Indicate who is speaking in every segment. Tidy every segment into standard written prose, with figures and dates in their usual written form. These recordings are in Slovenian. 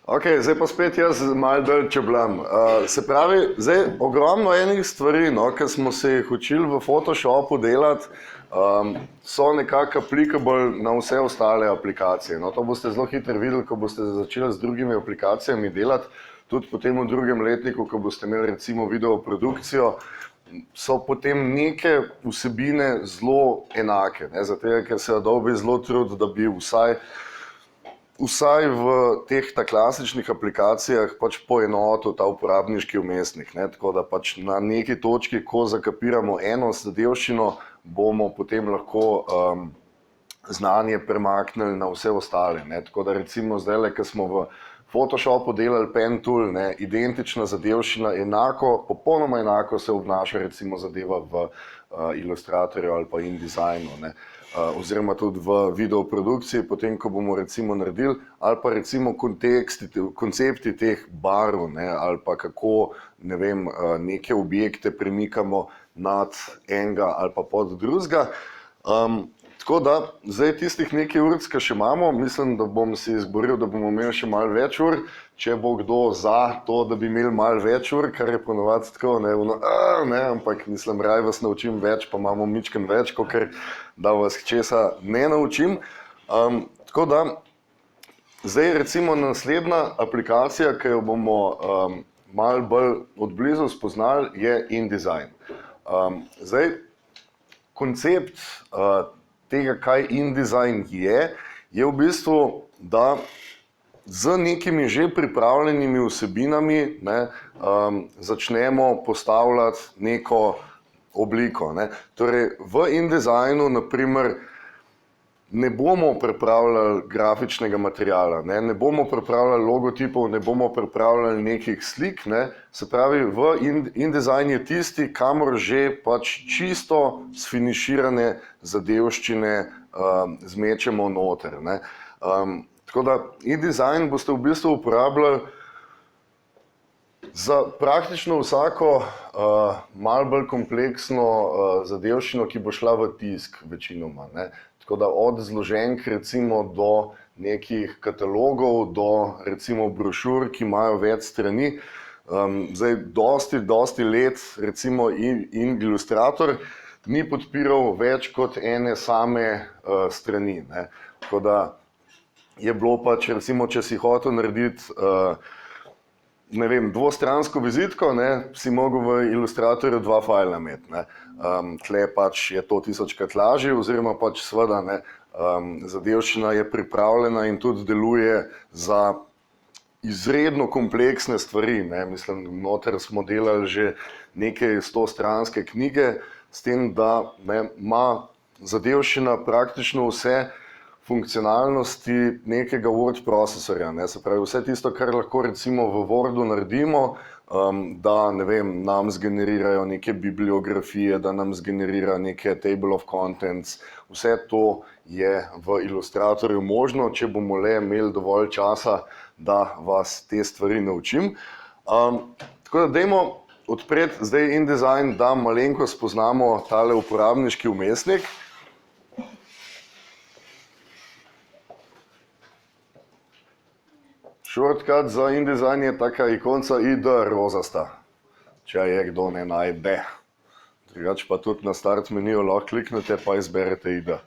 Speaker 1: Ok, zdaj pa spet jaz malo dalj čeblam. Se pravi, zdaj ogromno enih stvari, no, ki smo se jih učili v Photoshopu delati, so nekako applicable na vse ostale aplikacije. No, to boste zelo hitro videli, ko boste začeli z drugimi aplikacijami delati, tudi potem v drugem letniku, ko boste imeli recimo videoprodukcijo, so potem neke vsebine zelo enake, ne, zato ker se Adobe zelo trudi, da bi vsaj v teh klasičnih aplikacijah pač poenotil ta uporabniški vmesnik, ne, tako da pač na neki točki, ko zakapiramo eno zadevščino, bomo potem lahko znanje premaknili na vse ostale, ne, tako da recimo zdajle, ko smo v Photoshopu delali Pen Tool, ne, identična zadevščina popolnoma enako se obnaša recimo zadeva v Illustratorju ali pa InDesignu, ne. Oziroma tudi v videoprodukciji, potem ko bomo recimo naredili, ali pa recimo koncepti teh barv, ne, ali pa kako, ne vem, neke objekte premikamo nad enega ali pa pod drugega. Tako da, zdaj tistih nekaj ur, ki še imamo, mislim, da bom si izboril, da bomo imeli še malo več ur, če bo kdo za to, da bi imeli malo več ur, kar je ponovadi tako, ne, ampak mislim, raje vas naučim več, pa imamo mičken več, kakor da vas česa ne naučim. Tako da, zdaj recimo naslednja aplikacija, ki jo bomo malo bolj od blizu spoznali, je InDesign. Zdaj, koncept tega, kaj InDesign je v bistvu, da z nekimi že pripravljenimi vsebinami, ne, začnemo postavljati neko obliko, ne. Torej, v InDesignu, na primer, ne bomo pripravljali grafičnega materiala, ne bomo pripravljali logotipov, ne bomo pripravljali nekih slik, ne. Se pravi, v InDesign je tisti, kamor že pač čisto sfiniširane zadevščine zmečemo noter, ne. Tako da InDesign boste v bistvu uporabljali za praktično vsako malo bolj kompleksno zadevščino, ki bo šla v tisk večinoma, ne. Tako da od zloženk recimo do nekih katalogov, do recimo brošur, ki imajo več strani. Zdaj, dosti let recimo Illustrator ni podpiral več kot ene same strani, ne. Tako da je bilo pač recimo, če si hotel narediti ne vem, dvostransko vizitko, ne, si mogel v Illustratorju 2 fajla imeti, ne. Tle pač je to 1000krat lažje, oziroma pač seveda, ne, zadevščina je pripravljena in tudi deluje za izredno kompleksne stvari, ne. Mislim, noter smo delali že neke 100-stranske knjige, s tem, da, ne, ima zadevščina praktično vse funkcionalnosti nekega word procesorja, ne, se pravi vse tisto, kar lahko recimo v Wordu naredimo, da, ne vem, nam zgenerirajo neke bibliografije, da nam zgenerira neke table of contents, vse to je v Illustratorju možno, če bomo le imeli dovolj časa, da vas te stvari naučim. Tako da dajmo odpreti zdaj InDesign, da malenkost spoznamo tale uporabniški vmesnik. Shortcut za InDesign je taka ikonca ID rozasta, če je kdo ne najde. Drugače pa tudi na start meniju lahko kliknete pa izberete ID.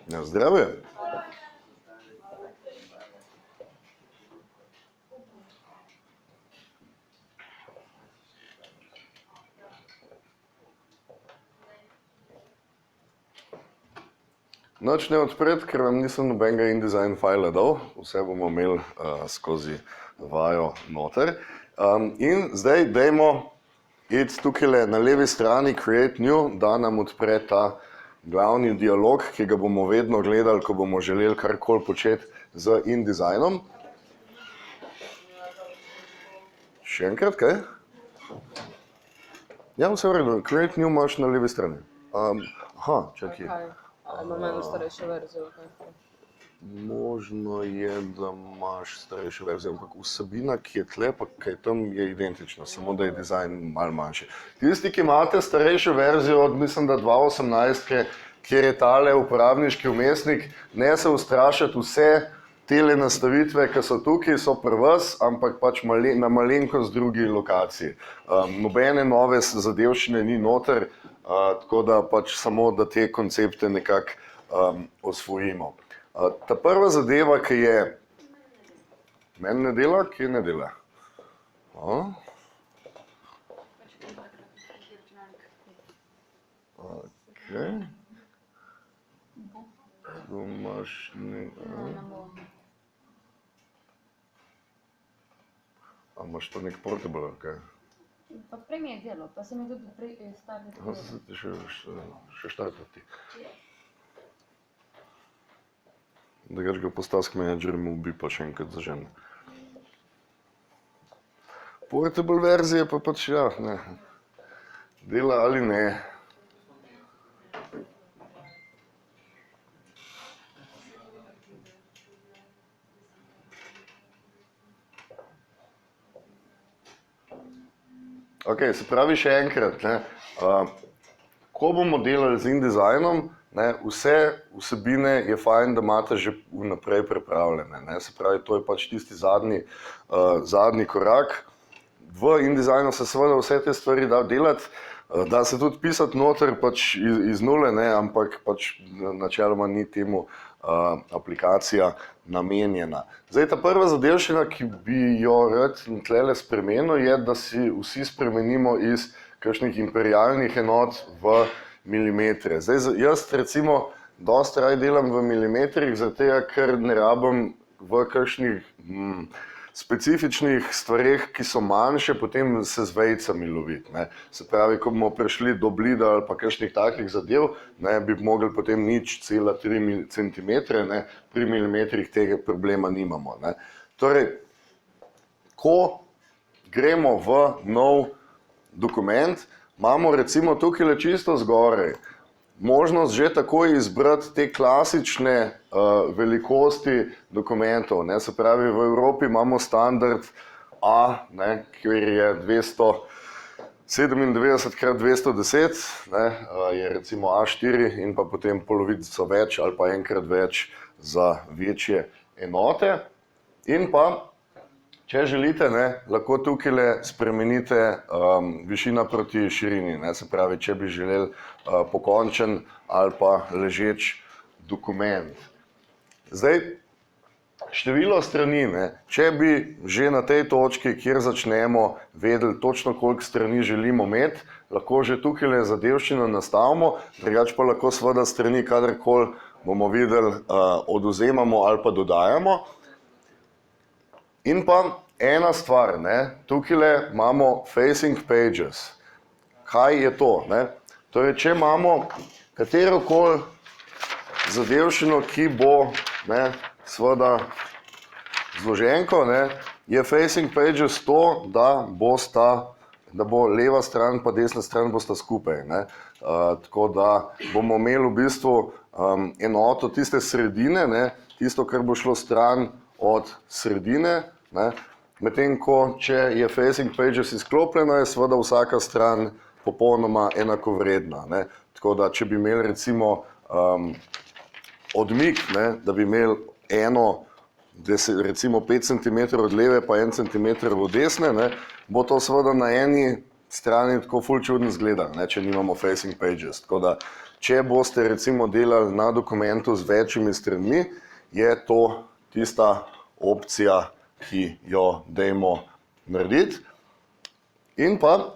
Speaker 1: Na zdravje. Nič ne odpreti, ker vam nisem nobenega InDesign fajla dal, vse bomo imeli skozi vajo noter. In zdaj dajmo iti tukaj na levi strani Create New, da nam odpre ta glavni dialog, ki ga bomo vedno gledali, ko bomo želeli karkoli početi z InDesignom. Še enkrat, kaj? Ja, vse v redu. Create new imaš na levi strani. Aha, čakaj.
Speaker 2: Kaj? Imam eno starejšo verzijo, kaj?
Speaker 1: Možno je, da imaš starejšo verzijo, ampak vsebina, ki je tle, pa kaj tam je identična, samo da je dizajn malo manjši. Tisti, ki imate starejšo verzijo od, mislim, da 2018, kjer je tale uporabniški vmesnik, ne se ustrašati, vse tele nastavitve, ki so tukaj, so pri vas, ampak pač na malenkost drugi lokaciji. Nobene nove zadevščine ni noter, tako da pač samo, da te koncepte nekako osvojimo. Ta prva zadeva, ki je, meni ne dela, kje ne dela? Okay. Domašnji... A imaš to nek portable, kaj?
Speaker 3: Pa prej mi je delo, pa se mi tudi prej startati.
Speaker 1: Še štartati. Da ga po task managerju ubi, pa še enkrat zažene. Portable verzije pa pač ja, ne. Dela ali ne. Ok, se pravi še enkrat, ne. Ko bomo delali z InDesignom, ne, vse vsebine je fajn, da imate že vnaprej pripravljene, ne. Se pravi, to je pač tisti zadnji korak. V InDesignu se seveda vse te stvari da delati, da se tudi pisati noter pač iz nule, ne, ampak pač načeloma ni temu aplikacija namenjena. Zdaj, ta prva zadevščina, ki bi jo rad tlele spremenil, je, da si vsi spremenimo iz kakšnih imperialnih enot v milimetre. Zdaj, jaz recimo dosti raje delam v milimetrih, zaradi tega, ker ne rabim v kakšnih specifičnih stvareh, ki so manjše, potem se z vejicami loviti, ne. Se pravi, ko bomo prišli do blida ali pa kakšnih takih zadev, ne, bi mogli potem 0,3 centimetre, ne, pri milimetrih tega problema nimamo, ne. Torej, ko gremo v nov dokument, imamo recimo tukaj čisto zgoraj možnost že takoj izbrati te klasične velikosti dokumentov, ne. Se pravi, v Evropi imamo standard A, ne, kjer je 297 krat 210, ne, je recimo A4 in pa potem polovico več ali pa enkrat več za večje enote. In pa, če želite, ne, lahko tukaj spremenite višina proti širini, ne, se pravi, če bi želeli pokončen ali pa ležeč dokument. Zdaj, število strani, ne, če bi že na tej točki, kjer začnemo, vedeli točno, koliko strani želimo imeti, lahko že tukaj zadevščino nastavimo, drugače pa lahko seveda strani, kadarkoli bomo videli, odvzemamo ali pa dodajamo. In pa ena stvar, ne, tukaj imamo facing pages. Kaj je to, ne? Torej, če imamo katerokoli zadevščino, ki bo, ne, seveda zloženko, ne, je facing pages to, da bo leva stran pa desna stran bosta skupaj, ne. Tako da bomo imeli v bistvu enoto tiste sredine, ne, tisto, kar bo šlo stran od sredine, ne, medtem ko, če je facing pages izklopljena, je seveda vsaka stran popolnoma enakovredna, ne. Tako da, če bi imeli recimo odmik, ne, da bi imeli eno, recimo 5 cm od leve pa 1 cm od desne, ne, bo to seveda na eni strani tako ful čudno izgleda, ne, če nimamo facing pages. Tako da, če boste recimo delali na dokumentu z večjimi stranmi, je to tista opcija, ki jo dajmo narediti. In pa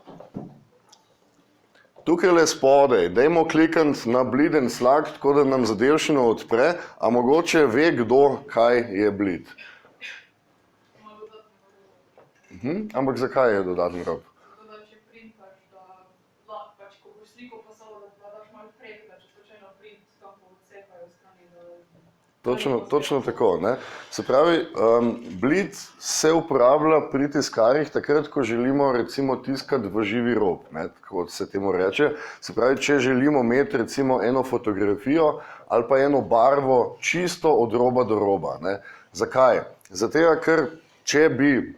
Speaker 1: tukaj spodaj, dajmo klikniti na bleed and slug, tako da nam zadevščino odpre, a mogoče ve kdo, kaj je bleed. Ampak zakaj je dodaten rob?
Speaker 4: Zato, da če printaš, da pač, ko boš sliko poslal, da daš malo prek, da če slučajno print, tam bo odsepajo strani, da...
Speaker 1: Točno tako. Ne? Se pravi, blid se uporablja pri tiskarjih takrat, ko želimo recimo tiskati v živi rob, ne? Kot se temu reče. Se pravi, če želimo imeti recimo eno fotografijo ali pa eno barvo čisto od roba do roba. Ne? Zakaj? Zato, ker če bi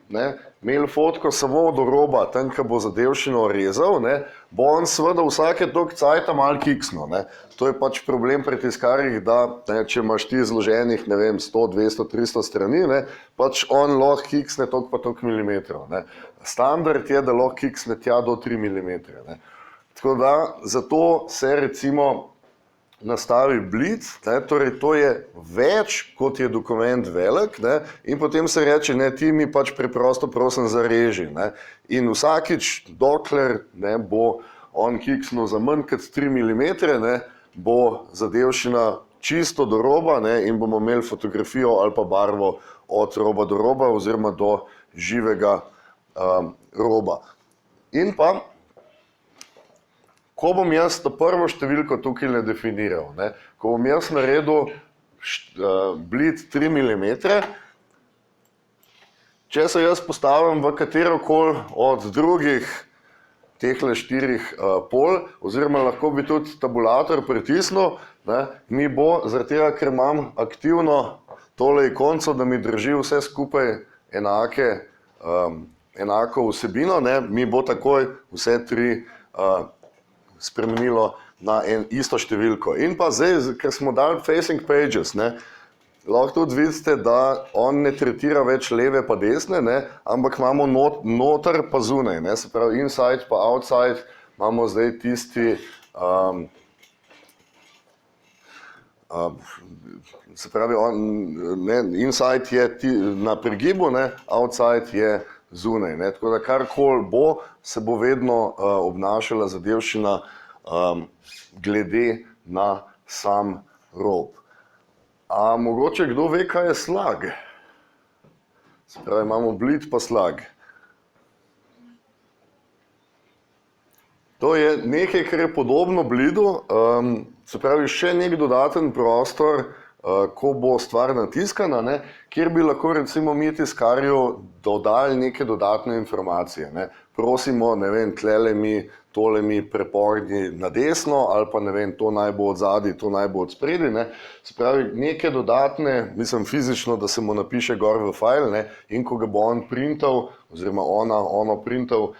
Speaker 1: imeli fotko samo do roba, tam, ko bo zadevščino rezal, ne, bo on seveda vsake toliko cajta malo kiksno. Ne. To je pač problem pri tiskarjih, da če imaš ti zloženih 100, 200, 300 strani, ne, pač on lahko kiksne toliko pa toliko milimetrov. Ne. Standard je, da lahko kiksne tja do 3 milimetre. Ne. Tako da zato se recimo nastavi blid, torej to je več, kot je dokument velik, ne, in potem se reče, ne, ti mi pač preprosto prosim zareži. Ne, in vsakič, dokler ne, bo on kiksnil za manj kot 3 mm, ne, bo zadevščina čisto do roba, ne, in bomo imeli fotografijo ali pa barvo od roba do roba oziroma do živega roba. In pa, ko bom jaz to prvo številko tukaj definiral, ne, ko bom jaz naredil blid 3 mm, če se jaz postavim v katerokoli od drugih tehle 4 pol, oziroma lahko bi tudi tabulator pritisnil, ne, mi bo, zaradi tega, ker imam aktivno tole ikonco, da mi drži vse skupaj enako vsebino, ne, mi bo takoj vse 3 spremenilo na isto številko. In pa zdaj, ker smo dali facing pages, ne, lahko tudi vidite, da on ne tretira več leve pa desne, ne, ampak imamo noter pa zunaj, ne, se pravi inside pa outside, imamo zdaj tisti, se pravi, inside je na pregibu, ne, outside je zunaj. Ne, tako da karkoli bo, se bo vedno obnašala zadevščina glede na sam rob. A mogoče kdo ve, kaj je slag? Se pravi, imamo blid pa slag. To je nekaj, kar je podobno blidu, se pravi, še nek dodaten prostor, ko bo stvar natiskana, ne, kjer bi lahko recimo mi tiskarju dodali neke dodatne informacije. Ne. Prosimo, ne vem, tlele mi, tole mi prepognji na desno, ali pa ne vem, to naj bo od zadaj, to naj bo od spredi. Ne. Se pravi, neke dodatne, mislim fizično, da se mu napiše gor v file, ne, in ko ga bo on printal, oziroma ono printal,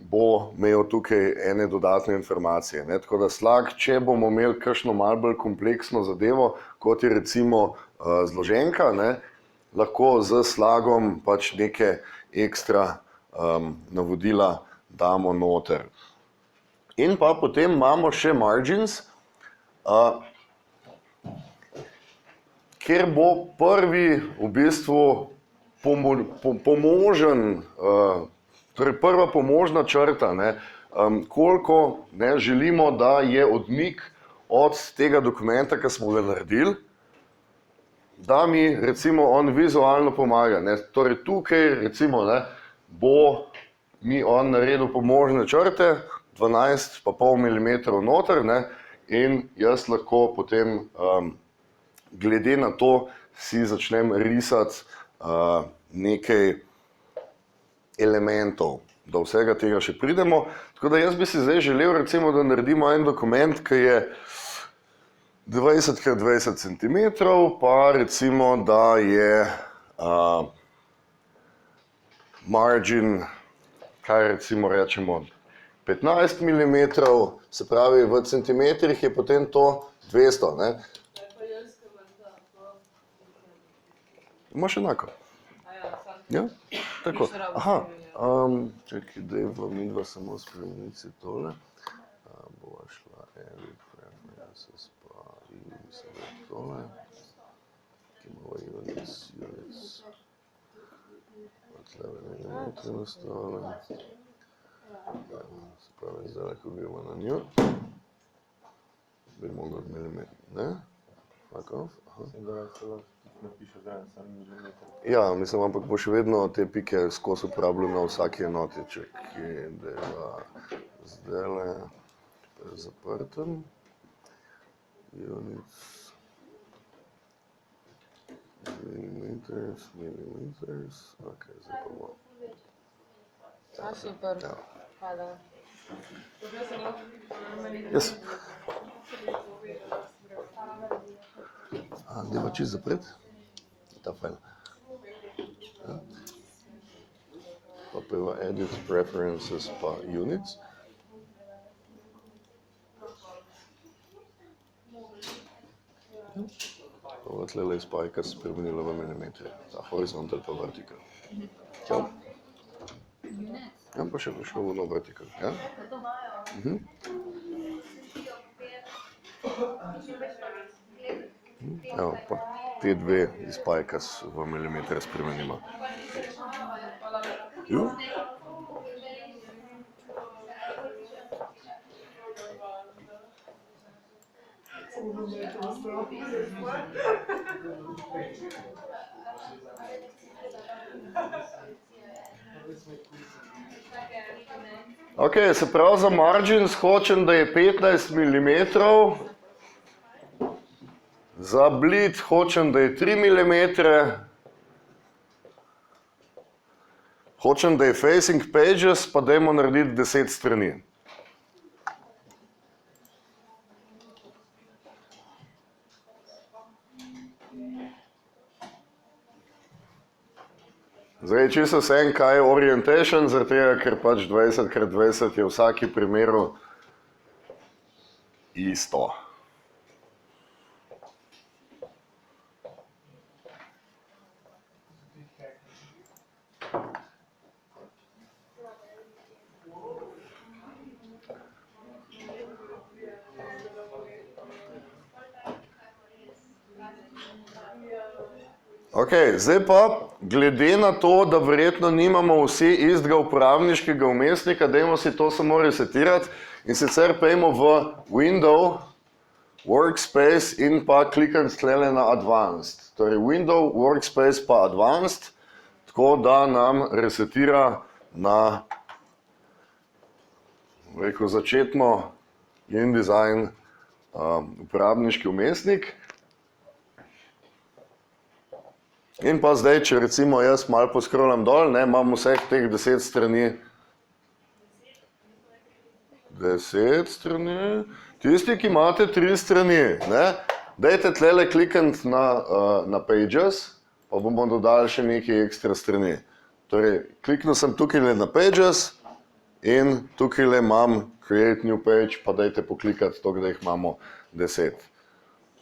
Speaker 1: bo imel tukaj ene dodatne informacije. Ne. Tako da slag, če bomo imeli kakšno malo bolj kompleksno zadevo, kot je recimo zloženka, ne, lahko z slagom pač neke ekstra navodila damo noter. In pa potem imamo še margins, kjer bo prvi v bistvu pomožen, torej prva pomožna črta, ne, koliko ne, želimo, da je odmik od tega dokumenta, ki smo ga naredili, da mi recimo on vizualno pomaga. Ne. Torej tukaj recimo ne, bo mi on naredil pomožne črte, 12,5 mm noter, ne, in jaz lahko potem glede na to si začnem risati nekaj elementov, do vsega tega še pridemo. Tako da jaz bi si zdaj želel recimo, da naredimo en dokument, ki je 20x20 cm, pa recimo, da je margin, kaj recimo rečemo, 15 mm, se pravi v centimetrih je potem to 200. Ne? Imaš enako? Ja, tako. Aha, čekaj, dajva midva samo spremeniti tole. Bova šla edit preferences pa in samo tole. Ki imamo units. Tle milimetri nastavljam. Se pravi, zdaj, ko gremo na njo, bi mogel milimetri, ne? Fuck off. Ja, mislim, ampak bo še vedno te pike skozi uporabljal na vsaki enoti. Čekaj, deva zdajle zaprtem. Units. millimeters, ok, zdaj pa bo.
Speaker 2: Super.
Speaker 1: Ja.
Speaker 2: Hvala.
Speaker 1: Jaz. Dajmo čisto zapreti ta file. Ja. Pa prvo edit preferences pa units. Pa tlele spajka spremenila v milimetre, ta horizontal pa vertikal. Ja. Ja, pa še prišlo v vertikal, ja? Evo, pa te dve izpajka v milimetre spremenimo. Jo? Ok, se pravi za margins hočem, da je 15 mm, za bleed hočem, da je 3 mm, hočem, da je facing pages, pa dajmo narediti 10 strani. Zdaj, čisto vsem, kaj je orientation, zaradi tega, ker pač 20x20 je v vsaki primeru isto. Ok, zdaj pa, glede na to, da verjetno nimamo vsi istega uporabniškega vmesnika, dajmo si to samo resetirati in sicer pejmo v Window, Workspace in pa klikam tlele na Advanced. Torej Window, Workspace pa Advanced, tako da nam resetira na začetno InDesign uporabniški vmesnik. In pa zdaj, če recimo jaz malo poskrolam dol, imam vseh teh 10 strani. 10 strani. Tisti, ki imate 3 strani, dajte tlele klikniti na Pages, pa bomo dodali še nekaj ekstra strani. Torej, kliknil sem tukaj na Pages in tukaj imam Create New Page, pa dajte poklikati to, da jih imamo 10.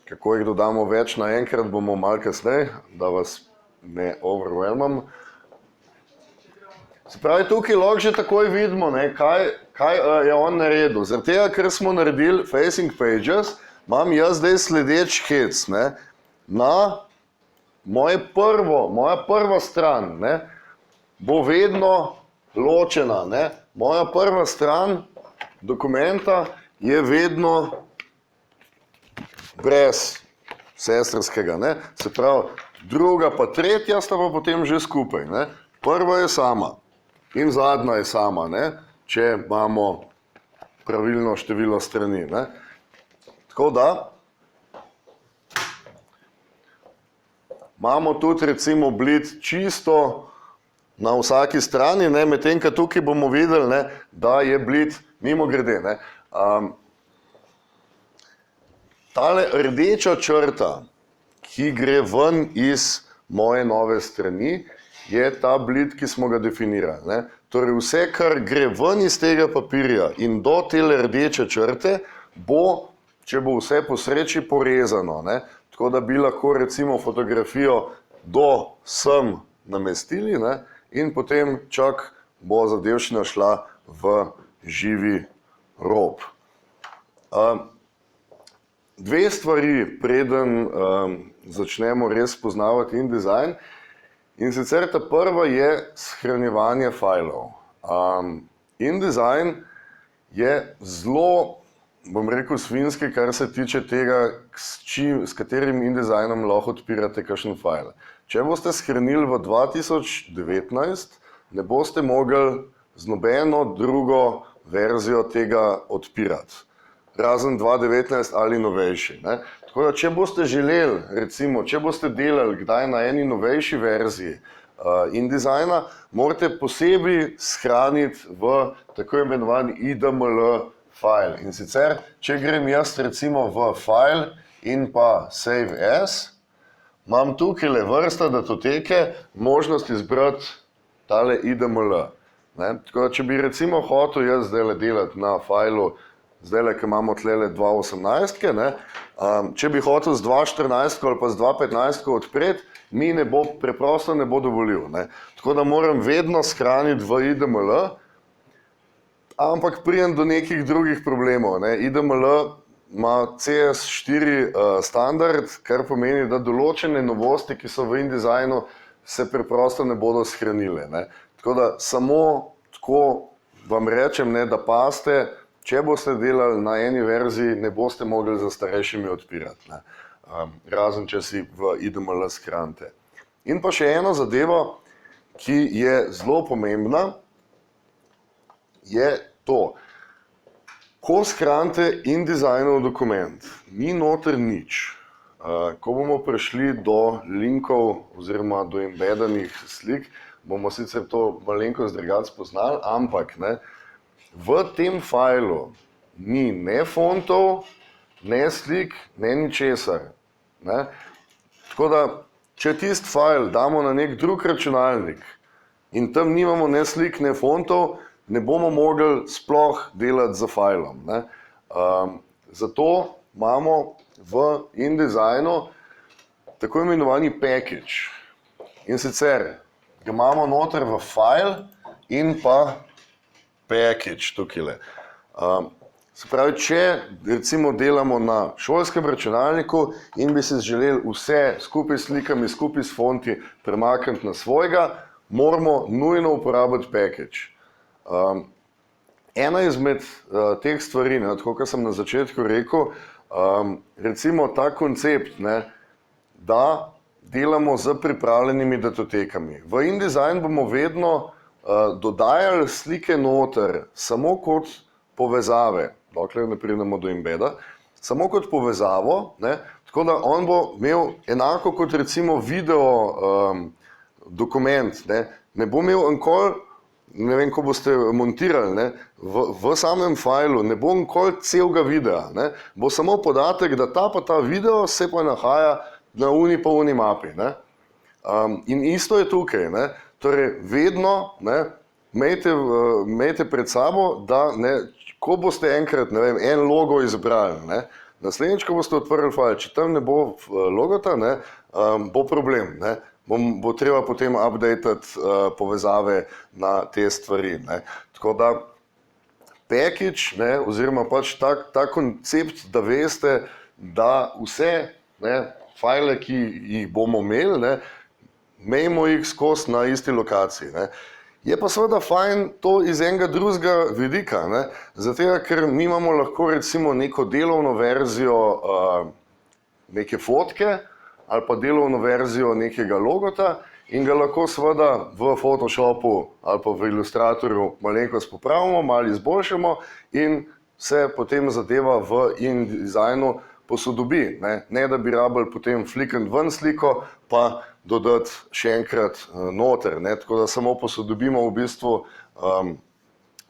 Speaker 1: Kako jih dodamo več naenkrat, bomo malo kasneje, da vas ne overwhelmam. Se pravi, tukaj lahko že takoj vidimo, kaj je on naredil. Zaradi tega, ker smo naredili facing pages, imam jaz zdaj sledeč hec. Na moja prva stran bo vedno ločena. Moja prva stran dokumenta je vedno brez sestrskega. Se pravi, druga pa tretja sta pa potem že skupaj. Prva je sama in zadnja je sama, če imamo pravilno število strani. Tako da imamo tudi recimo bleed čisto na vsaki strani, medtem ko tukaj bomo videli, da je bleed mimogrede. Tale rdeča črta, ki gre ven iz moje nove strani, je ta bleed, ki smo ga definirali. Torej vse, kar gre ven iz tega papirja in do tele rdeče črte, bo, če bo vse po sreči, porezano. Tako da bi lahko recimo fotografijo do sem namestili in potem čak bo zadevščina šla v živi rob. Dve stvari, preden začnemo res poznavati InDesign. In sicer ta prva je shranjevanje fajlov. InDesign je zelo, bom rekel, svinjski, kar se tiče tega, s katerim InDesignom lahko odpirate kakšen fajl. Če boste shranili v 2019, ne boste mogli z nobeno drugo verzijo tega odpirati. Razen 2019 ali novejši. Tako da, če boste želeli, recimo, če boste delali kdaj na eni novejši verziji InDesigna, morate posebej shraniti v tako imenovani IDML file. In sicer, če grem jaz recimo v file in pa Save As, imam tukaj vrsta datoteke, možnost izbrati tale IDML. Tako da, če bi recimo hotel jaz zdaj delati na fajlu, zdaj, ki imamo tlele 2.18, če bi hotel z 2.14 ali pa z 2.15 odpreti, mi preprosto ne bo dovolil. Tako da moram vedno shraniti v IDML, ampak pridem do nekih drugih problemov. IDML ima CS4 standard, kar pomeni, da določene novosti, ki so v InDesignu, se preprosto ne bodo shranile. Tako da samo tako vam rečem, da pazite, če boste delali na eni verziji, ne boste mogli za starejšimi odpirati, razen če si v IDML shranite. In pa še eno zadevo, ki je zelo pomembna, je to. Ko shranite InDesignov dokument, ni noter nič. Ko bomo prišli do linkov oziroma do embeddanih slik, bomo sicer to malenkost drugače spoznali, ampak v tem fajlu ni ne fontov, ne slik, ne ničesar. Tako da, če tisti fajl damo na nek drug računalnik in tam nimamo ne slik, ne fontov, ne bomo mogli sploh delati z fajlom. Zato imamo v InDesignu tako imenovani package. In sicer ga imamo noter v file in pa package tukajle. Se pravi, če recimo delamo na šolskem računalniku in bi se želeli vse skupaj s slikami, skupaj s fonti premakniti na svojega, moramo nujno uporabiti package. Ena izmed teh stvari, tako kot sem na začetku rekel, recimo ta koncept, da delamo z pripravljenimi datotekami. V InDesign bomo vedno dodajali slike noter samo kot povezave, dokler ne pridemo do embeda, samo kot povezavo, tako da on bo imel enako kot recimo video dokument, ne bo imel nikoli, ne vem, ko boste montirali, v samem fajlu ne bo nikoli celega videa, bo samo podatek, da ta pa ta video se pa nahaja na uni pa uni mapi. In isto je tukaj, torej vedno imejte pred sabo, da ko boste enkrat, en logo izbrali, naslednjič, ko boste odprli fajl, če tam ne bo logota, bo problem. Bo treba potem updatati povezave na te stvari. Tako da package, oziroma pač ta koncept, da veste, da vse fajle, ki jih bomo imeli, imejmo jih skozi na isti lokaciji. Je pa seveda fajn to iz enega drugega vidika, zato ker mi imamo lahko recimo neko delovno verzijo neke fotke, ali pa delovno verzijo nekega logota in ga lahko seveda v Photoshopu ali pa v Illustratorju malenkost popravimo, malo izboljšamo in se potem zadeva v InDesignu posodobi. Ne da bi rabili potem flikniti ven sliko, pa dodati še enkrat noter. Tako da samo posodobimo v bistvu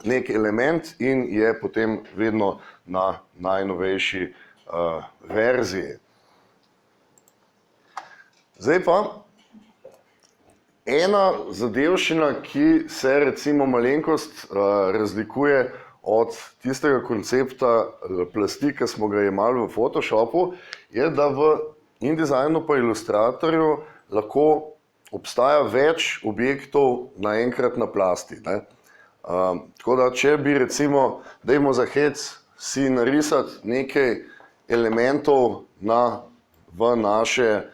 Speaker 1: nek element in je potem vedno na najnovejši verziji. Zdaj pa, ena zadevščina, ki se recimo malenkost razlikuje od tistega koncepta plasti, ki smo ga jemali v Photoshopu, je, da v InDesignu pa Illustratorju lahko obstaja več objektov naenkrat na plasti. Tako da, če bi recimo, dajmo za hec si narisati nekaj elementov v naše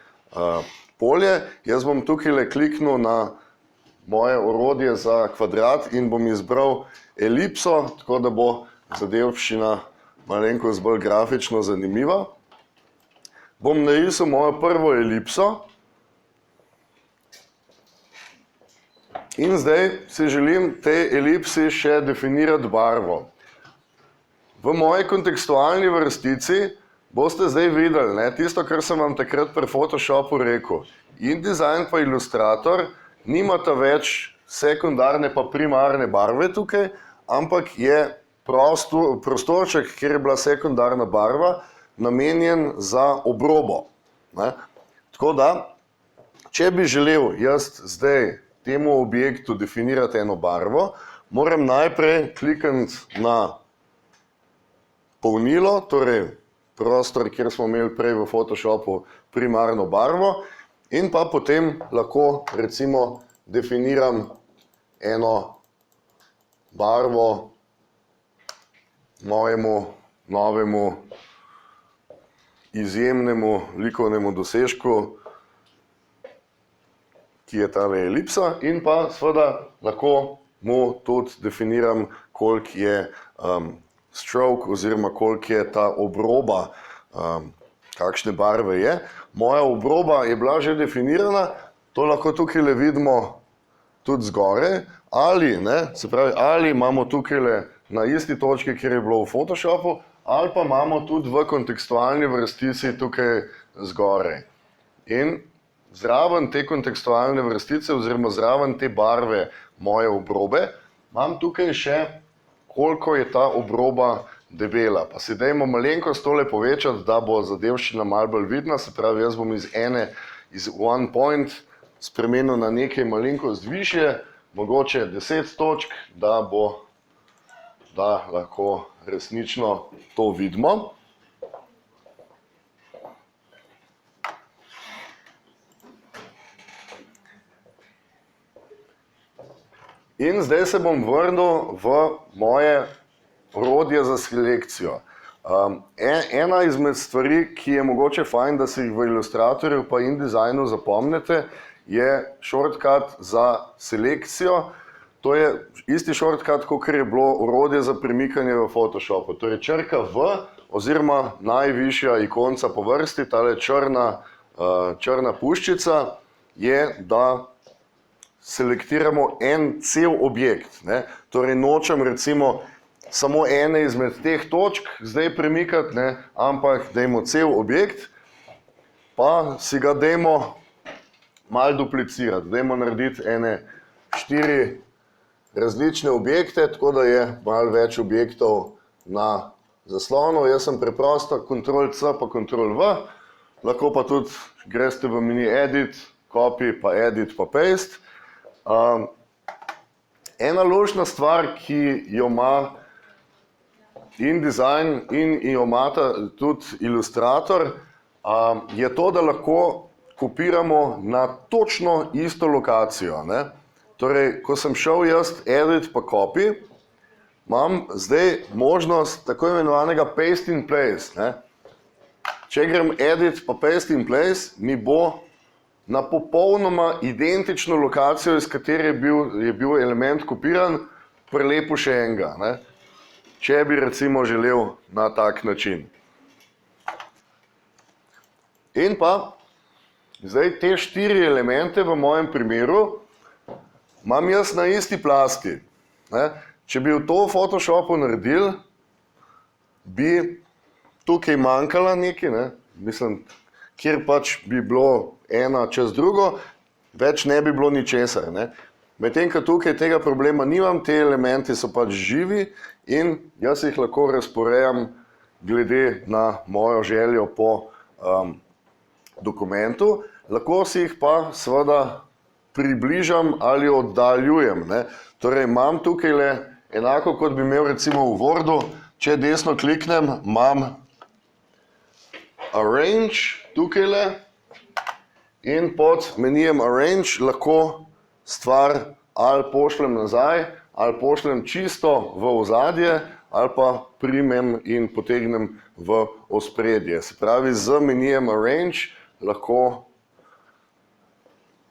Speaker 1: polje, jaz bom tukaj kliknil na moje orodje za kvadrat in bom izbral elipso, tako da bo zadevščina malenkost bolj grafično zanimiva. Bom narisal mojo prvo elipso in zdaj si želim tej elipsi še definirati barvo. V moji kontekstualni vrstici boste zdaj videli, ne, tisto, kar sem vam takrat pri Photoshopu rekel. InDesign pa Illustrator nimata več sekundarne pa primarne barve tukaj, ampak je prostorček, kjer je bila sekundarna barva, namenjen za obrobo. Ne. Tako da, če bi želel jaz zdaj temu objektu definirati eno barvo, moram najprej klikniti na polnilo, torej prostor, kjer smo imeli prej v Photoshopu primarno barvo, in pa potem lahko recimo definiram eno barvo mojemu novemu izjemnemu likovnemu dosežku, ki je tale elipsa, in pa seveda lahko mu tudi definiram, koliko je stroke oziroma koliko je ta obroba, kakšne barve je. Moja obroba je bila že definirana, to lahko tukaj le vidimo tudi zgoraj, ali, ne, se pravi, ali imamo tukaj le na isti točki, kjer je bilo v Photoshopu, ali pa imamo tudi v kontekstualni vrstici tukaj zgoraj. In zraven te kontekstualne vrstice oziroma zraven te barve moje obrobe imam tukaj še, koliko je ta obroba debela. Pa si dajmo malenkost tole povečati, da bo zadevščina malo bolj vidna, se pravi, jaz bom iz one point spremenil na nekaj malenkost višje, mogoče 10 točk, da lahko resnično to vidimo. In zdaj se bom vrnil v moje orodje za selekcijo. Ena izmed stvari, ki je mogoče fajn, da si jih v Illustratorju pa InDesignu zapomnite, je shortcut za selekcijo. To je isti shortcut, kot je bilo orodje za premikanje v Photoshopu. Torej črka V oziroma najvišja ikonca po vrsti, tale črna puščica, je, da selektiramo en cel objekt. Ne? Torej nočem recimo samo ene izmed teh točk zdaj premikati, ne? Ampak dajmo cel objekt, pa si ga dajmo malo duplicirati. Dajmo narediti ene 4 različne objekte, tako da je malo več objektov na zaslonu. Jaz sem preprosto Ctrl+C pa Ctrl+V, lahko pa tudi greste v meni Edit, Copy pa Edit pa Paste. Ena luštna stvar, ki jo ima InDesign in jo imata tudi Illustrator, je to, da lahko kopiramo na točno isto lokacijo. Ne? Torej, ko sem šel jaz Edit pa Copy, imam zdaj možnost tako imenovanega Paste in Place. Ne? Če grem Edit pa Paste in Place, mi bo na popolnoma identično lokacijo, iz katere je bil element kopiran, prelepo še enega. Ne? Če bi recimo želel na tak način. In pa, zdaj te 4 elemente v mojem primeru imam jaz na isti plasti. Ne? Če bi v to v Photoshopu naredil, bi tukaj manjkala nekaj, ne? Mislim, kjer pač bi bilo ena čez drugo, več ne bi bilo ničesar. Ne? Medtem, ko tukaj tega problema nimam, te elementi so pač živi in jaz jih lahko razporejam glede na mojo željo po dokumentu. Lahko si jih pa seveda približam ali oddaljujem. Ne? Torej imam tukaj le enako, kot bi imel recimo v Wordu, če desno kliknem, imam Arrange tukaj le in pod menijem Arrange lahko stvar ali pošljem nazaj, ali pošljem čisto v ozadje, ali pa primem in potegnem v ospredje. Se pravi, z menijem Arrange lahko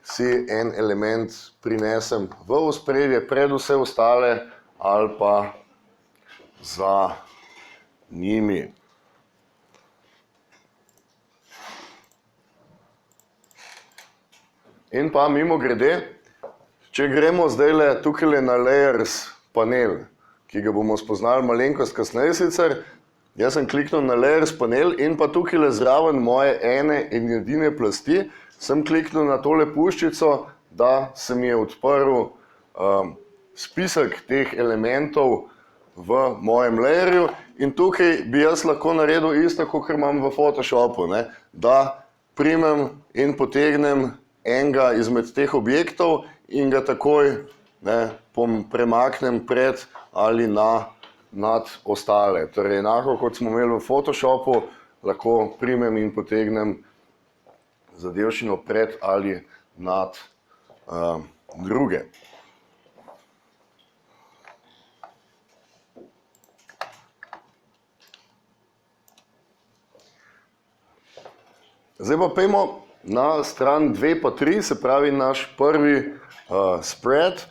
Speaker 1: si en element prinesem v ospredje pred vse ostale ali pa za njimi. In pa mimogrede, če gremo zdaj tukaj na Layers panel, ki ga bomo spoznali malenkost kasneje sicer, Jaz sem kliknil na Layers panel in pa tukaj zraven moje ene in edine plasti sem kliknil na tole puščico, da se mi je odprl spisek teh elementov v mojem layerju in tukaj bi jaz lahko naredil isto, kot imam v Photoshopu, ne? Da primem in potegnem enega izmed teh objektov in ga takoj premaknem pred ali nad ostale. Torej, enako kot smo imeli v Photoshopu, lahko primem in potegnem zadevščino pred ali nad druge. Zdaj pa pejmo na stran 2 pa 3, se pravi naš prvi spread.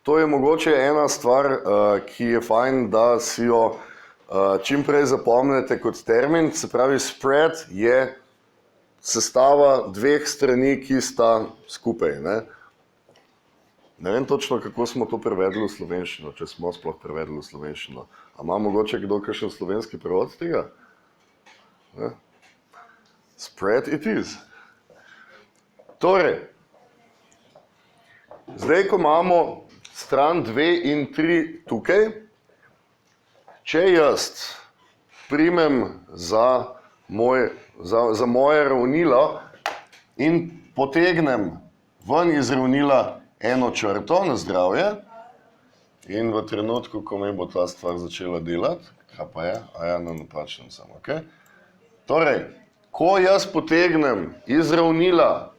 Speaker 1: To je mogoče ena stvar, ki je fajn, da si jo čim prej zapomnite kot termin. Se pravi, spread je sestava dveh strani, ki sta skupaj. Ne vem točno, kako smo to prevedli v slovenščino, če smo sploh prevedli v slovenščino. A ima mogoče kdo kakšen slovenski prevod tega? Ne? Spread it is. Torej, zdaj, ko imamo stran 2 in 3 tukaj, če jaz primem za moje ravnilo in potegnem ven iz ravnila eno črto na zdravje in v trenutku, ko mi bo ta stvar začela delati, kaj pa je? Na napačnem sem, ok? Torej, ko jaz potegnem iz ravnila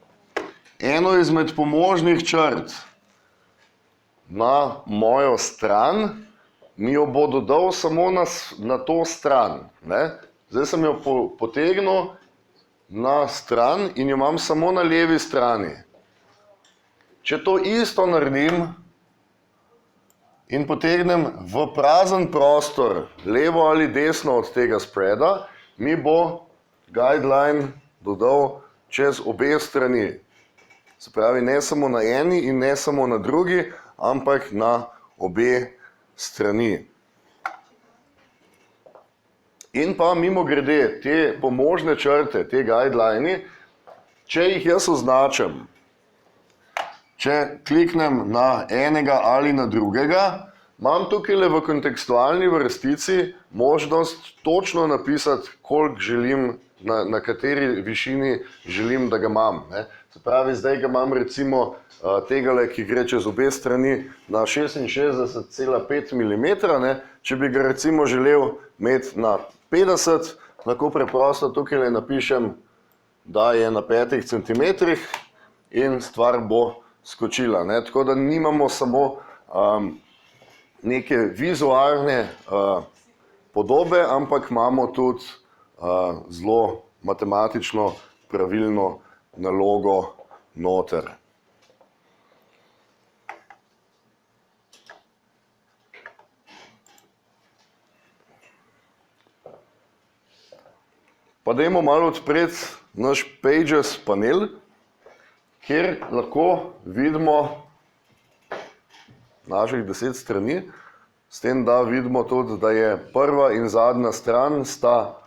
Speaker 1: eno izmed pomožnih črt na mojo stran, mi jo bo dodal samo na to stran. Zdaj sem jo potegnil na stran in jo imam samo na levi strani. Če to isto naredim in potegnem v prazen prostor, levo ali desno od tega spreada, mi bo guideline dodal čez obe strani. Se pravi, ne samo na eni in ne samo na drugi, ampak na obe strani. In pa mimogrede, te pomožne črte, te guidelini, če jih jaz označam, če kliknem na enega ali na drugega, imam tukaj v kontekstualni vrstici možnost točno napisati, koliko želim, na kateri višini želim, da ga imam. Se pravi, zdaj ga imam recimo tegale, ki gre čez obe strani na 66,5 mm, če bi ga recimo želel imeti na 50, lahko preprosto tukaj napišem, da je na 5 cm in stvar bo skočila. Tako da nimamo samo neke vizualne podobe, ampak imamo tudi zelo matematično pravilno nalogo noter. Pa dajmo malo odpreti naš Pages panel, kjer lahko vidimo naših 10 strani, s tem, da vidimo tudi, da je prva in zadnja stran sta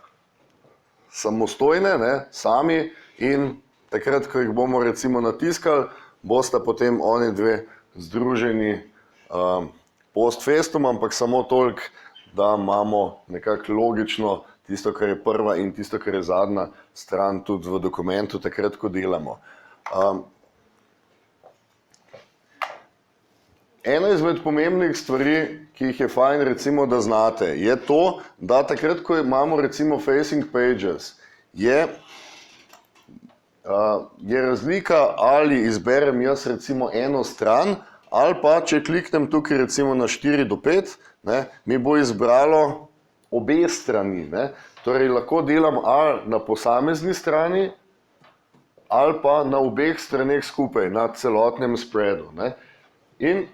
Speaker 1: samostojne, sami, in takrat, ko jih bomo recimo natiskali, bosta potem oni dve združeni post festum, ampak samo toliko, da imamo nekako logično tisto, kar je prva in tisto, kar je zadnja stran tudi v dokumentu, takrat, ko delamo. Ena izmed pomembnih stvari, ki jih je fajn recimo, da znate, je to, da takrat, ko imamo recimo facing pages, je razlika, ali izberem jaz recimo eno stran, ali pa, če kliknem tukaj recimo na 4 do 5, mi bo izbralo obe strani. Torej, lahko delam ali na posamezni strani, ali pa na obeh straneh skupaj, na celotnem spreadu. In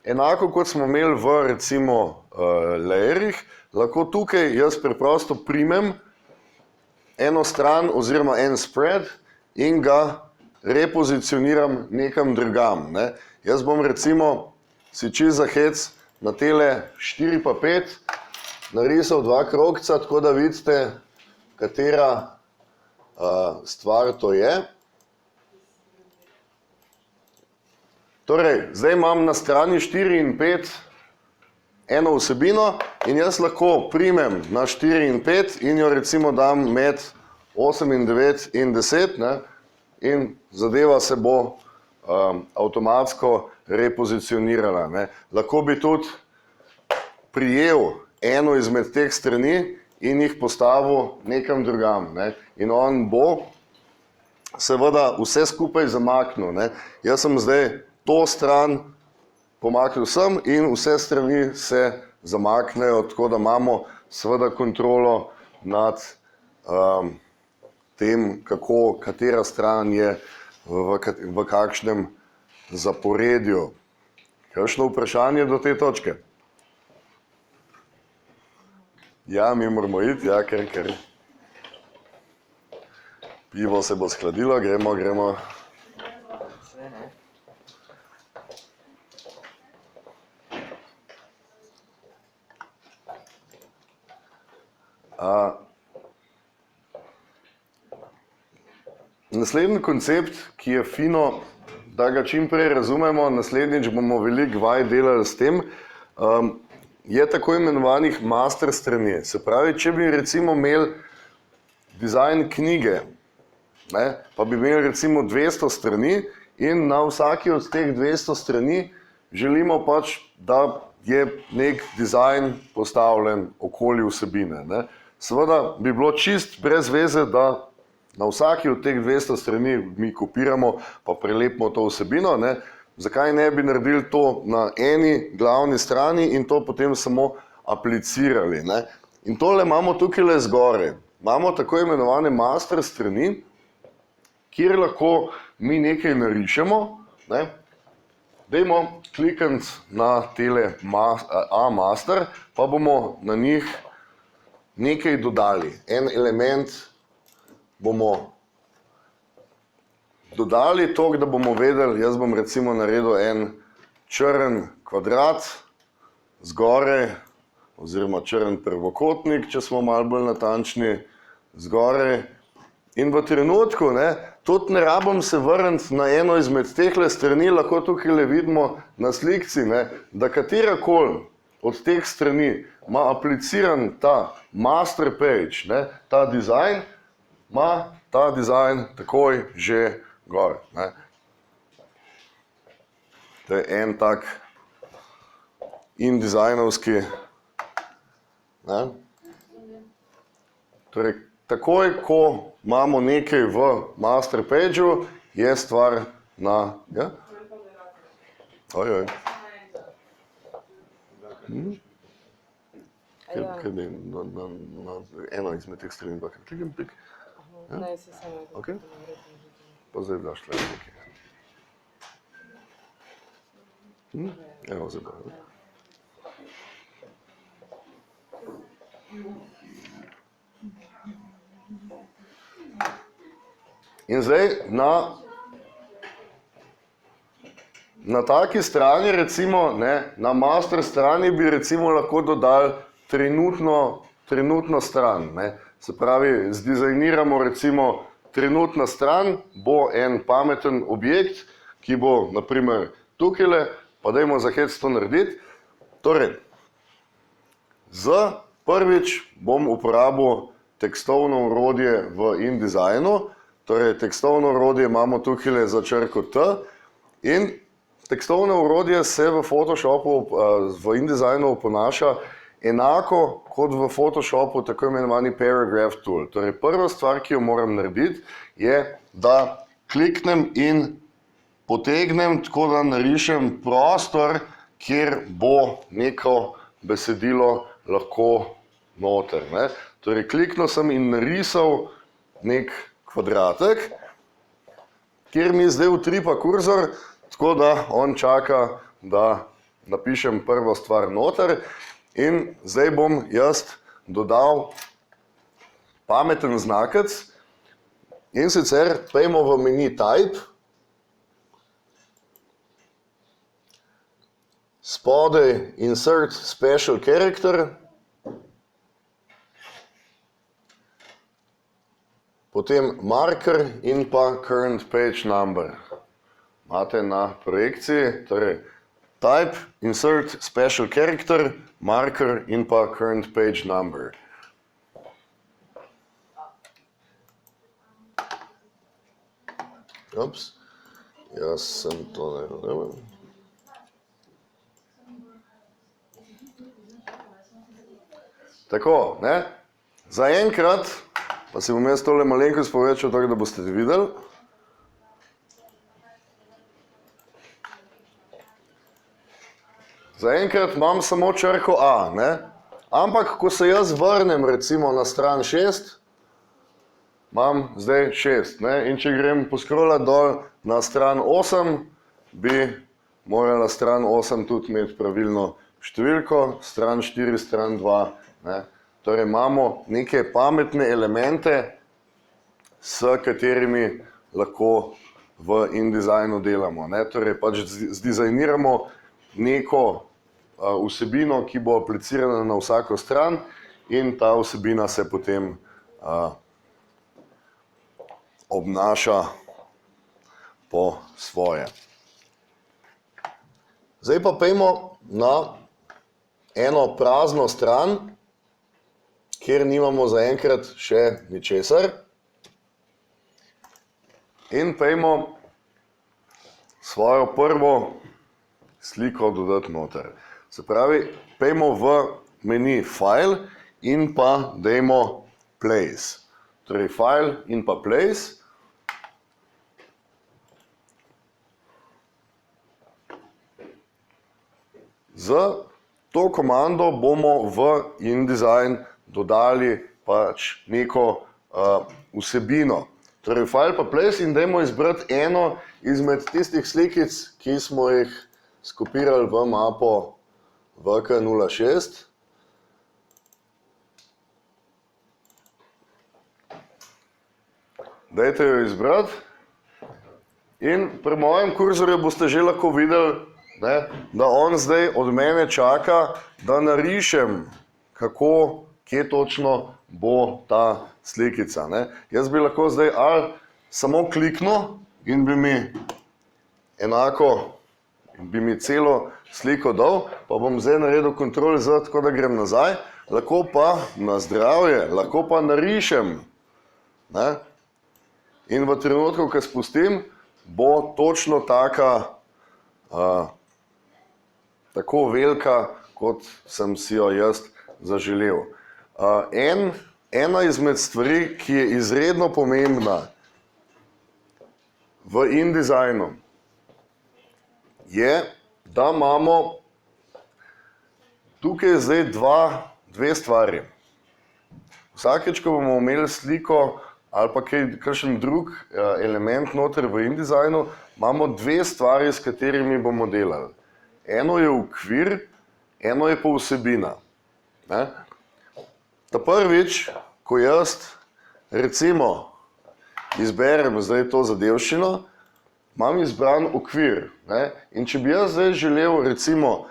Speaker 1: enako kot smo imeli v recimo layerih, lahko tukaj jaz preprosto primem eno stran oziroma en spread in ga repozicioniram nekam drugam. Jaz bom recimo si čist za hec na tele 4 pa 5 narisal 2 krogca, tako da vidite, katera stvar to je. Torej, zdaj imam na strani 4 in 5 eno vsebino in jaz lahko primem na 4 in 5 in jo recimo dam med 8 in 9 in 10, ne, in zadeva se bo avtomatsko repozicionirala. Ne. Lahko bi tudi prijel eno izmed teh strani in jih postavil nekam drugam. Ne. In on bo seveda vse skupaj zamaknil. Ne. Jaz sem zdaj to stran pomaknil sem in vse strani se zamaknejo, tako da imamo seveda kontrolo nad tem, katera stran je v kakšnem zaporedju. Kakšno vprašanje do te točke? Ja, mi moramo iti, ja, ker pivo se bo skladilo, gremo. Naslednji koncept, ki je fino, da ga čim prej razumemo, naslednjič bomo veliko vaj delali s tem, je tako imenovanih master strani. Se pravi, če bi recimo imeli dizajn knjige, ne, pa bi imeli recimo 200 strani in na vsaki od teh 200 strani želimo pač, da je nek dizajn postavljen okoli vsebine. Ne. Seveda bi bilo čist brez veze, da na vsaki od teh 200 strani mi kopiramo pa prelepimo to vsebino. Ne. Zakaj ne bi naredili to na eni glavni strani in to potem samo aplicirali. Ne. In tole imamo tukaj le zgoraj. Imamo tako imenovane master strani, kjer lahko mi nekaj narišemo. Ne. Dajmo klikniti na tele A-master, pa bomo na njih nekaj dodali. En element bomo dodali toliko, da bomo vedeli, jaz bom recimo naredil en črn kvadrat zgoraj, oziroma črn prvokotnik, če smo malo bolj natančni, zgoraj. In v trenutku, ne, tudi ne rabim se vrniti na eno izmed tehle strani, lahko tukaj le vidimo na slikci, ne, da katerakoli od teh strani ima apliciran ta master page, ne, ta dizajn, ima ta dizajn takoj že gor. Ne. To je en tak indizajnovski. Ne. Torej, takoj, ko imamo nekaj v master pageu, je stvar na... Ja? Ojoj. Ker bi na eno izmed teh strani dvakrat klikam, pik.
Speaker 2: Ne, se samo...
Speaker 1: Ok. Pa zdaj daš tle nekaj. Evo, zdaj pa. In zdaj na taki strani, recimo, ne, na master strani bi recimo lahko dodali trenutno stran. Ne. Se pravi, zdizajniramo recimo trenutna stran, bo en pameten objekt, ki bo naprimer tukajle, pa dajmo za hec to narediti. Torej, prvič bom uporabil tekstovno orodje v InDesignu. Torej, tekstovno orodje imamo tukaj za črko T in tekstovno orodje se v Photoshopu, v InDesignu oponaša enako kot v Photoshopu tako imenovani paragraph tool. Torej, prva stvar, ki jo moram narediti, je, da kliknem in potegnem, tako da narišem prostor, kjer bo neko besedilo lahko noter. Ne. Torej, kliknil sem in narisal nek kvadratek, kjer mi zdaj utripa kurzor, tako da on čaka, da napišem prvo stvar noter. In zdaj bom jaz dodal pameten znakec in sicer pejmo v meni Type, spodaj insert special character, potem marker in pa current page number. Imate na projekciji, torej type, insert special character, marker in pa current page number. Ups, jaz sem to naredil. Tako, ne? Zaenkrat, pa si bom jaz tole malenkost povečal, tako da boste videli. Zaenkrat imam samo črko A, ne? Ampak, ko se jaz vrnem recimo na stran 6, imam zdaj 6, ne? In če grem poskrolati dol na stran 8, bi morala stran 8 tudi imeti pravilno številko, stran 4, stran 2, ne? Torej imamo neke pametne elemente, s katerimi lahko v InDesignu delamo, ne? Torej pač zdizajniramo neko vsebino, ki bo aplicirana na vsako stran in ta vsebina se potem obnaša po svoje. Zdaj pa pojdimo na eno prazno stran, kjer nimamo zaenkrat še ničesar. In pojdimo svojo prvo sliko dodati noter. Se pravi, pojdimo v meni File in pa dajmo Place. Torej File in pa Place. Z to komando bomo v InDesign dodali pač neko vsebino. Torej File pa Place in dajmo izbrati eno izmed tistih slikic, ki smo jih skopirali v mapo VK06. Dajte jo izbrati in pri mojem kurzorju boste že lahko videli, ne, da on zdaj od mene čaka, da narišem, kako, kje točno bo ta slikica. Ne. Jaz bi lahko zdaj ali samo kliknil in bi mi enako, bi mi celo sliko dal, pa bom zdaj naredil Ctrl Z, tako da grem nazaj, lahko pa na zdravje, lahko pa narišem. Ne. In v trenutku, ko spustim, bo točno taka, tako velika, kot sem si jo jaz zaželel. Ena izmed stvari, ki je izredno pomembna v InDesignu, je, da imamo tukaj zdaj dve stvari. Vsakeč, ko bomo imeli sliko ali pa kakšen drug element noter v InDesignu, imamo dve stvari, s katerimi bomo delali. Eno je okvir, eno je pa vsebina. Ne? Ta prvič, ko jaz recimo izberem zdaj to zadevščino, imam izbran okvir. Ne? In če bi jaz zdaj želel recimo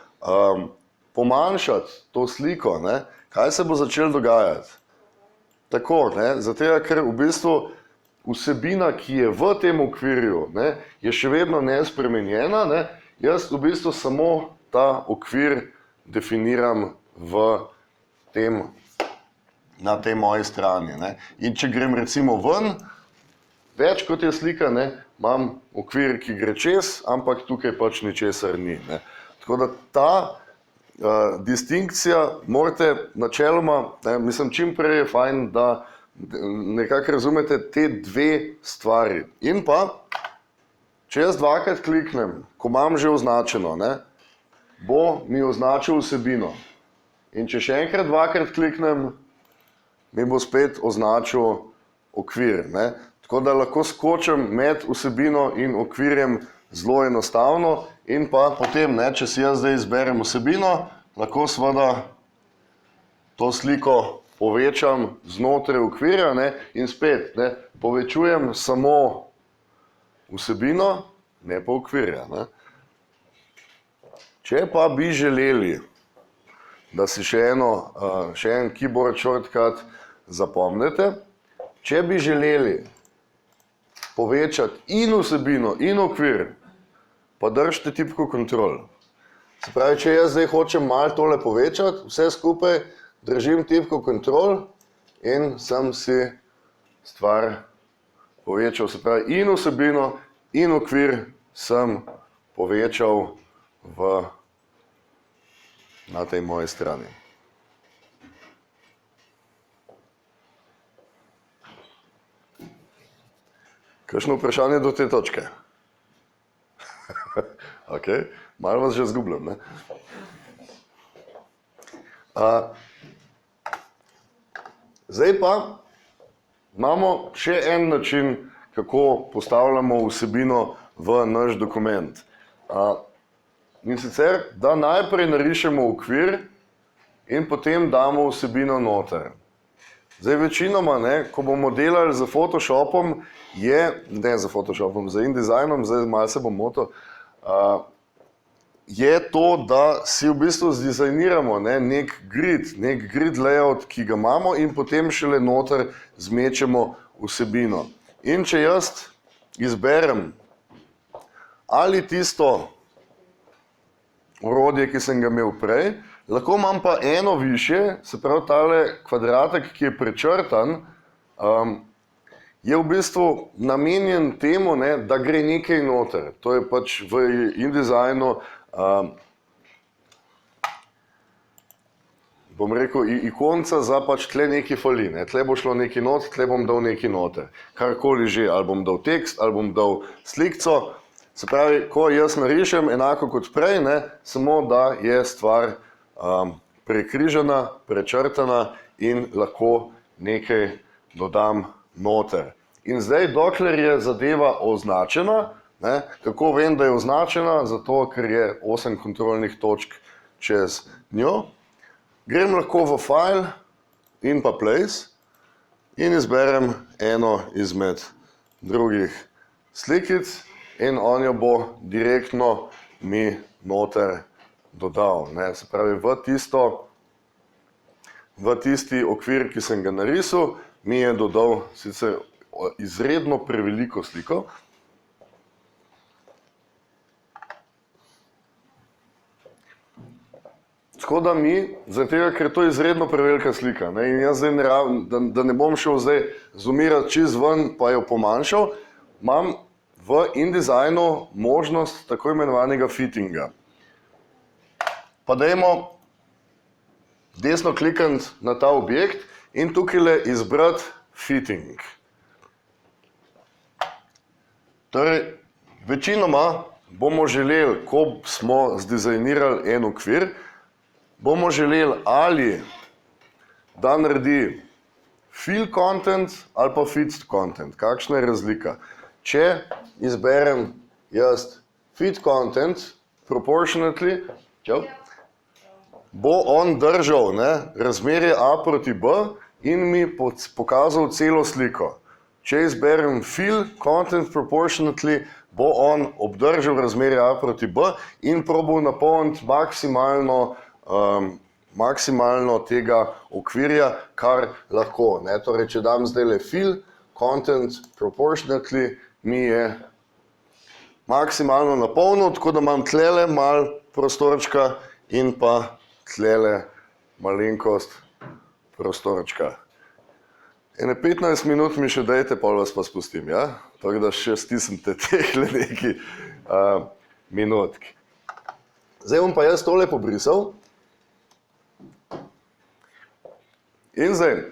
Speaker 1: pomanjšati to sliko, ne? Kaj se bo začelo dogajati? Tako, ne? Zato, ker v bistvu vsebina, ki je v tem okvirju, ne, je še vedno nespremenjena, ne? Jaz v bistvu samo ta okvir definiram na tej moji strani. Ne? In če grem recimo ven, več kot je slika, ne, imam okvir, ki gre čez, ampak tukaj pač ničesar ni. Ne? Tako da ta distinkcija morate načeloma, ne, mislim, čim prej je fajn, da nekako razumete te dve stvari. In pa, če jaz dvakrat kliknem, ko imam že označeno, ne, bo mi označil vsebino. In če še enkrat dvakrat kliknem, mi bo spet označil okvir. Ne. Tako da lahko skočim med vsebino in okvirjem zelo enostavno in pa potem, ne, če si jaz zdaj izberem vsebino, lahko seveda to sliko povečam znotraj okvirja, ne, in spet, ne, povečujem samo vsebino, ne pa okvirja. Ne. Če pa bi želeli, da si še en keyboard shortcut zapomnite, če bi želeli povečati in vsebino in okvir, pa držite tipko Ctrl. Se pravi, če jaz zdaj hočem malo tole povečati, vse skupaj držim tipko Ctrl in sem si stvar povečal. Se pravi, in vsebino in okvir sem povečal na tej moji strani. Kakšno vprašanje do te točke? Ok, malo vas že zgubljam, ne? Zdaj pa imamo še en način, kako postavljamo vsebino v naš dokument. In sicer, da najprej narišemo okvir in potem damo vsebino noter. Zdaj večinoma, ko bomo delali z Photoshopom, z InDesignom, zdaj malo se bom motil, je to, da si v bistvu zdizajniramo nek grid layout, ki ga imamo in potem šele noter zmečemo vsebino. In če jaz izberem ali tisto orodje, ki sem ga imel prej, lahko imam pa eno višje, se pravi tale kvadratek, ki je prečrtan, je v bistvu namenjen temu, da gre nekaj noter. To je pač v InDesignu, bom rekel, ikonca za pač tle nekaj fali. Tle bo šlo nekaj not, tle bom dal nekaj noter. Karkoli že, ali bom dal tekst, ali bom dal slikco. Se pravi, ko jaz narišem enako kot prej, samo da je stvar prekrižana, prečrtana in lahko nekaj dodam noter. In zdaj, dokler je zadeva označena, kako vem, da je označena? Zato, ker je 8 kontrolnih točk čez njo. Grem lahko v File in pa Place in izberem eno izmed drugih slikic in on jo bo direktno mi noter dodal. Se pravi, v tisti okvir, ki sem ga narisal, mi je dodal sicer izredno preveliko sliko. Tako da zaradi tega, ker to je izredno prevelika slika, in jaz zdaj da ne bom šel zdaj zoomirati čez ven, pa jo pomanjšal, imam v InDesignu možnost tako imenovanega fittinga. Pa dajmo desno klikniti na ta objekt in tukaj izbrati fitting. Torej, večinoma bomo želeli, ko smo zdizajnirali en okvir, bomo želeli ali da naredi fill content ali pa fit content. Kakšna je razlika? Če izberem jaz fit content proportionately, bo on držal razmerje A proti B in mi pokazal celo sliko. Če izberem fill content proportionately, bo on obdržal razmerje A proti B in probal napolniti maksimalno tega okvirja, kar lahko. Torej, če dam zdaj fill content proportionately, mi je maksimalno napolnil, tako da imam tlele malo prostorčka in pa tlele malenkost prostorčka. Ene 15 minut mi še dajte, pol vas pa spustim, ja? Tako da še stisnite tehle neki minutki. Zdaj bom pa jaz tole pobrisal. In zdaj,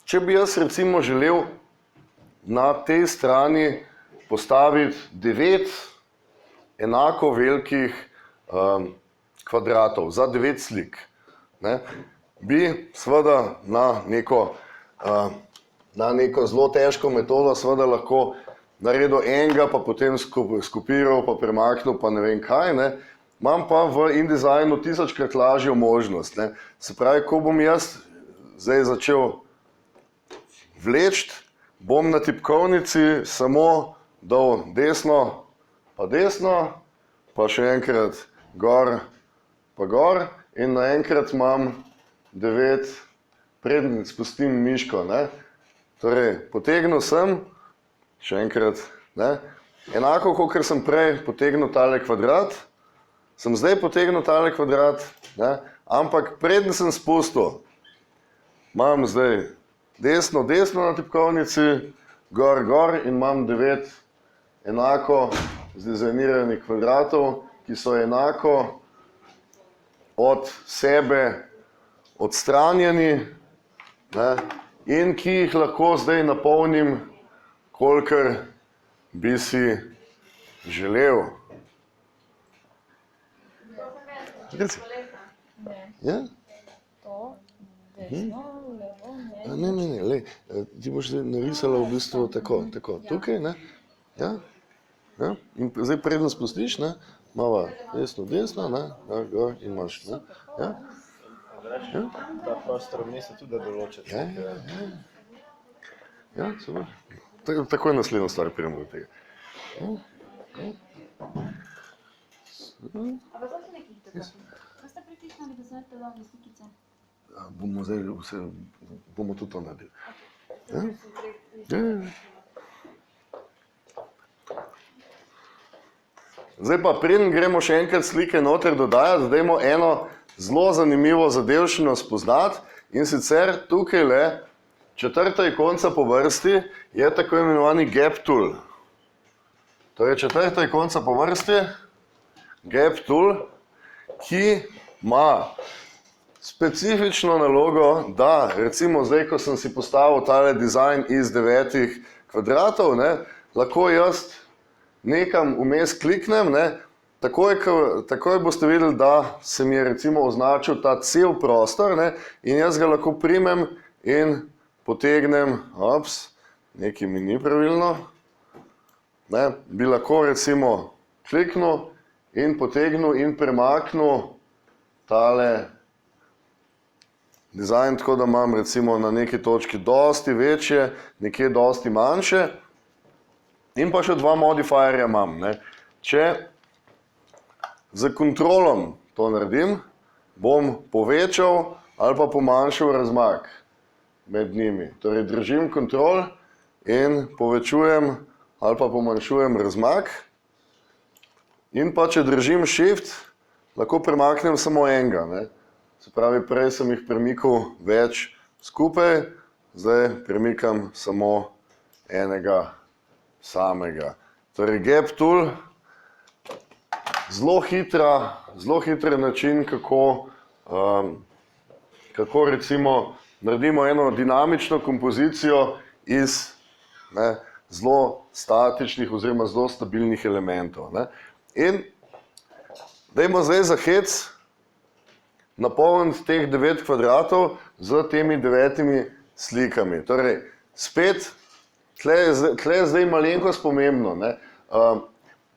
Speaker 1: če bi jaz recimo želel na tej strani postaviti 9 enako velikih kvadratov za 9 slik, bi seveda na neko zelo težko metodo seveda lahko naredil enega, pa potem skopiral, pa premaknil, pa ne vem kaj. Imam pa v InDesignu 1000krat lažjo možnost. Se pravi, ko bom jaz zdaj začel vleči, bom na tipkovnici samo dal desno, pa še enkrat gor, pa gor in naenkrat imam 9, preden spustim miško, ne. Torej, potegnil sem, še enkrat, ne, enako, kot sem prej potegnil tale kvadrat, sem zdaj potegnil tale kvadrat, ne, ampak preden sem spustil, imam zdaj desno na tipkovnici, gor in imam 9 enako zdizajniranih kvadratov, ki so enako od sebe odstranjeni, ne, in ki jih lahko zdaj napolnim, kolikor bi si želel. Ja?
Speaker 3: To, desno, levo,
Speaker 1: Ne, lej, ti boš zdaj narisala v bistvu tako, tukaj, ne, ja, in zdaj preden spustiš, ne, malo desno, ne, gor in imaš, ne, ja.
Speaker 5: Ta prostor vmes je tudi določiti.
Speaker 1: Ja, super. Takoj naslednjo stvar pridemo do tega.
Speaker 3: Ampak kako nekih tako? Kaj ste pritisnili, da se te dali slikice?
Speaker 1: Bomo zdaj vse, bomo tudi to naredili. Ja? Zdaj pa preden gremo še enkrat slike noter dodajati, dajmo eno zelo zanimivo zadevščino spoznati, in sicer tukajle, četrta ikonca po vrsti, je tako imenovani Gap Tool. To je četrta ikonca po vrsti, Gap Tool, ki ima specifično nalogo, da recimo zdaj, ko sem si postavil tale dizajn iz 9 kvadratov, ne, lahko jaz nekam vmes kliknem, ne, takoj boste videli, da se mi je recimo označil ta cel prostor, ne, in jaz ga lahko primem in potegnem, nekaj mi ni pravilno, ne, bi lahko recimo kliknil in potegnil in premaknil tale dizajn, tako da imam recimo na neki točki dosti večje, nekje dosti manjše, in pa še 2 modifierja imam, ne. Če z kontrolom to naredim, bom povečal ali pa pomanjšal razmak med njimi. Torej držim kontrol in povečujem ali pa pomanjšujem razmak, in pa če držim shift, lahko premaknem samo enega, ne. Se pravi, prej sem jih premikal več skupaj, zdaj premikam samo enega samega. Torej Gap Tool, zelo hiter način, kako recimo naredimo eno dinamično kompozicijo iz, ne, zelo statičnih oziroma zelo stabilnih elementov, ne. In dajmo zdaj za hec napolniti teh 9 kvadratov z temi 9 slikami. Torej, spet, tle je zdaj malenkost pomembno, ne.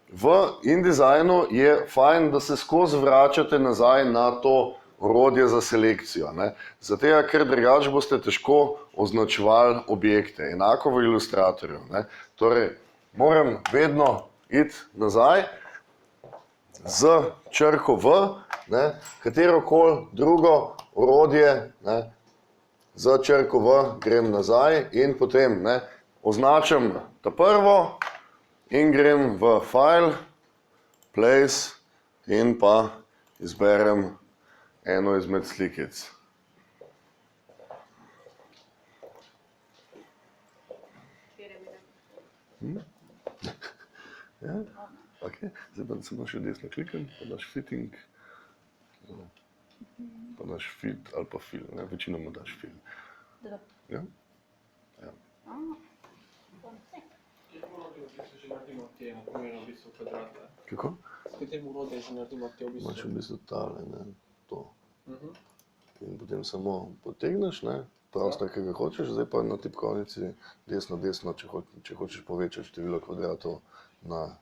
Speaker 1: V InDesignu je fajn, da se skozi vračate nazaj na to orodje za selekcijo, ne. Zato, ker drugače boste težko označevali objekte, enako v Illustratorju, ne. Torej, moram vedno iti nazaj z črko V, ne, katerokoli drugo orodje, ne, z črko V grem nazaj in potem, ne, označim ta prvo in grem v File, Place in pa izberem eno izmed slikic. Ja, ok, zdaj pa samo še desno klikam, pa daš fitting, pa daš fit ali pa fill, ne, večinoma daš fill. Ja? Ja. Kako?
Speaker 5: S katerim urodjem že naredimo te v bistvu?
Speaker 1: Imaš v bistvu tale, ne, to. In potem samo potegneš, ne, prostor, ki ga hočeš, zdaj pa na tipkovnici desno, če hočeš povečati število kvadratov na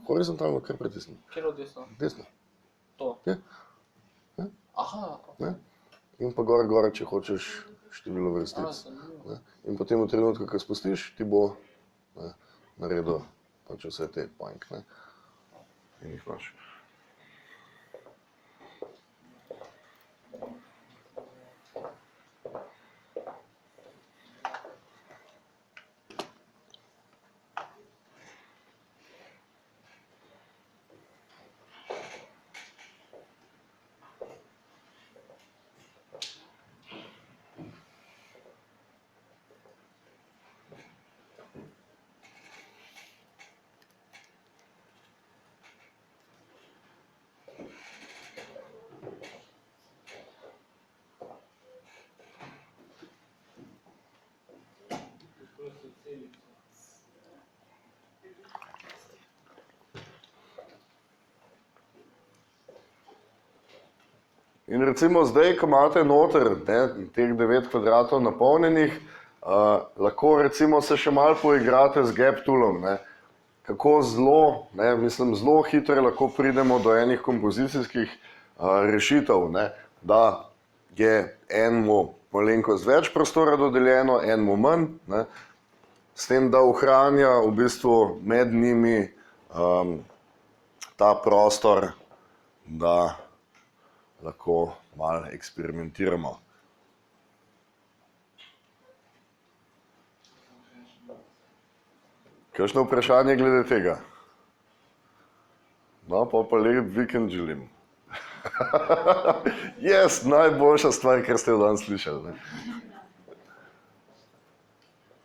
Speaker 1: horizontalno, kar pritisni.
Speaker 5: Kjero desno?
Speaker 1: Desno.
Speaker 5: To?
Speaker 1: Ja.
Speaker 5: Aha, ok.
Speaker 1: Ne? In pa gor, če hočeš število vrstic. Ne? In potem v trenutku, ko spustiš, ti bo, ne, naredil pač vse te poink, ne. In jih imaš. In recimo zdaj, ko imate noter teh 9 kvadratov napolnjenih, lahko recimo se še malo poigrate z gap toolom, ne. Kako zelo, mislim, zelo hitro lahko pridemo do enih kompozicijskih rešitev, ne, da je enemu malenkost več prostora dodeljeno, enemu manj, ne, s tem, da ohranja v bistvu med njimi ta prostor, da lahko malo eksperimentiramo. Kakšno vprašanje glede tega? No, pa lep vikend želim. Yes, najboljša stvar, kar ste jo danes slišali. Ne?